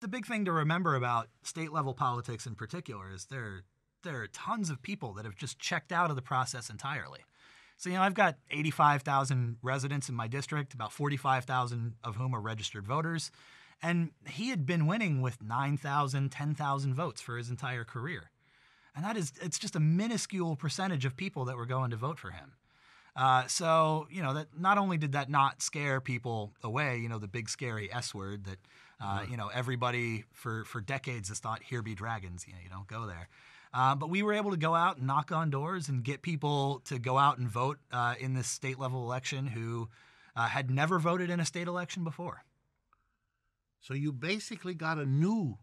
The big thing to remember about state level politics in particular is there are tons of people that have just checked out of the process entirely. So, I've got 85,000 residents in my district, about 45,000 of whom are registered voters. And he had been winning with 9,000, 10,000 votes for his entire career. And it's just a minuscule percentage of people that were going to vote for him. So, that not only did that not scare people away, the big scary S word that, everybody for decades has thought, here be dragons, you don't go there. But we were able to go out and knock on doors and get people to go out and vote in this state level election who had never voted in a state election before. So you basically got a new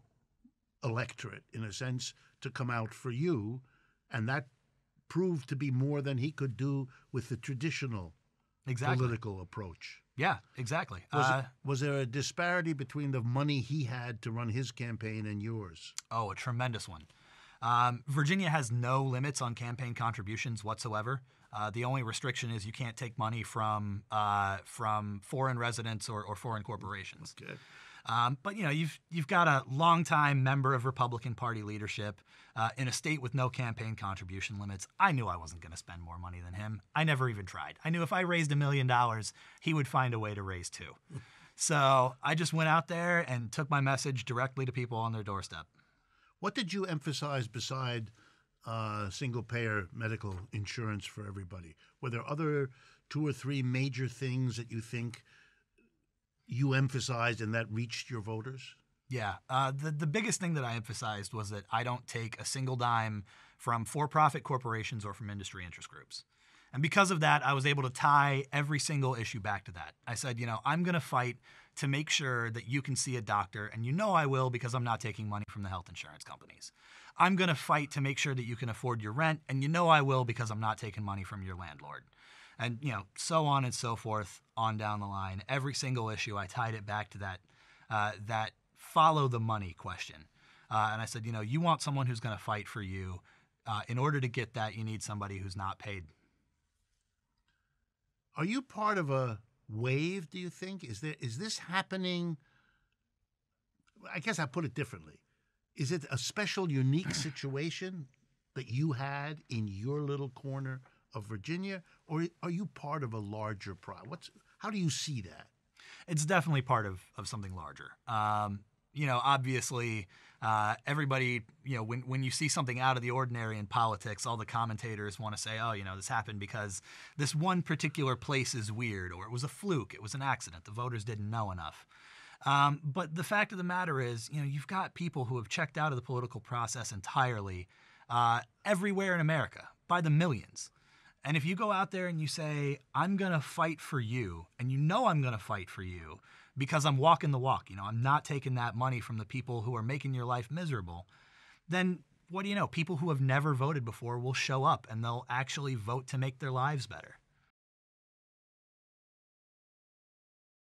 electorate, in a sense, to come out for you, and that proved to be more than he could do with the traditional political approach. Yeah, exactly. Was there a disparity between the money he had to run his campaign and yours? Oh, a tremendous one. Virginia has no limits on campaign contributions whatsoever. The only restriction is you can't take money from foreign residents or foreign corporations. Okay. But you've got a longtime member of Republican Party leadership in a state with no campaign contribution limits. I knew I wasn't going to spend more money than him. I never even tried. I knew if I raised $1 million, he would find a way to raise $2 million. So I just went out there and took my message directly to people on their doorstep. What did you emphasize beside single-payer medical insurance for everybody? Were there other 2 or 3 major things that you think you emphasized and that reached your voters? Yeah. The biggest thing that I emphasized was that I don't take a single dime from for-profit corporations or from industry interest groups. And because of that, I was able to tie every single issue back to that. I said, I'm going to fight to make sure that you can see a doctor, and I will because I'm not taking money from the health insurance companies. I'm going to fight to make sure that you can afford your rent, and I will because I'm not taking money from your landlord. And, so on and so forth on down the line. Every single issue, I tied it back to that follow the money question. And I said, you want someone who's going to fight for you. In order to get that, you need somebody who's not paid. Are you part of a wave, do you think? Is this happening? I guess I put it differently. Is it a special, unique situation that you had in your little corner of Virginia, or are you part of a larger problem? How do you see that? It's definitely part of something larger. Obviously, everybody, when you see something out of the ordinary in politics, all the commentators want to say, oh, this happened because this one particular place is weird, or it was a fluke, it was an accident, the voters didn't know enough. But the fact of the matter is, you've got people who have checked out of the political process entirely everywhere in America by the millions. And if you go out there and you say, I'm going to fight for you, and I'm going to fight for you because I'm walking the walk, I'm not taking that money from the people who are making your life miserable, then what do you know? People who have never voted before will show up and they'll actually vote to make their lives better.